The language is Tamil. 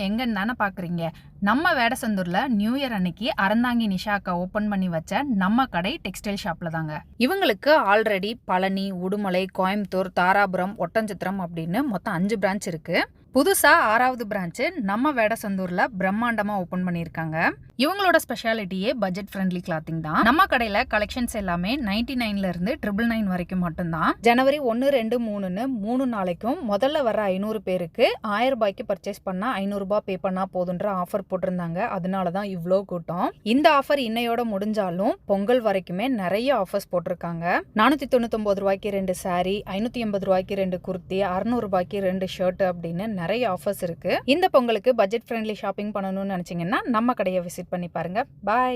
எங்கன்னு தானே பார்க்குறீங்க. நம்ம வேடசந்தூரில் நியூ இயர் அன்னைக்கு அறந்தாங்கி நிஷா அக்கா ஓப்பன் பண்ணி வச்ச நம்ம கடை டெக்ஸ்டைல் ஷாப்பில் தாங்க. இவங்களுக்கு ஆல்ரெடி பழனி, உடுமலை, கோயம்புத்தூர், தாராபுரம், ஒட்டஞ்சத்திரம் அப்படின்னு மொத்தம் 5 பிரான்ச் இருக்குது. புதுசாக 6வது பிரான்ச்சு நம்ம வேடசந்தூரில் பிரம்மாண்டமாக ஓப்பன் பண்ணியிருக்காங்க. இவங்களோட ஸ்பெஷாலிட்டியே பட்ஜெட் ஃப்ரெண்ட்லி கிளாத்திங் தான். நம்ம கடையில் கலெக்ஷன்ஸ் எல்லாமே 99 இருந்து 999 வரைக்கும் மட்டும்தான். ஜனவரி 1, 2, 3ன்னு 3 நாளைக்கும் முதல்ல வர 500 பேருக்கு 1000 ரூபாய்க்கு பர்ச்சேஸ் பண்ணால் 500 ரூபாய் பே பண்ணா போதுன்ற ஆஃபர் போட்டிருந்தாங்க. அதனால தான் இவ்வளோ கூட்டம். இந்த ஆஃபர் இன்னையோட முடிஞ்சாலும் பொங்கல் வரைக்குமே நிறைய ஆஃபர்ஸ் போட்டிருக்காங்க. 499 ரூபாய்க்கு 2 சாரி, 580 ரூபாய்க்கு 2 குர்த்தி, 600 ரூபாய்க்கு 2 ஷர்ட் அப்படின்னு நிறைய ஆஃபர்ஸ் இருக்கு. இந்த பொங்கலுக்கு பட்ஜெட் ஃப்ரெண்ட்லி ஷாப்பிங் பண்ணணும்னு நினைச்சீங்கன்னா நம்ம கடையை விசிட் பண்ணி பாருங்க. பாய்.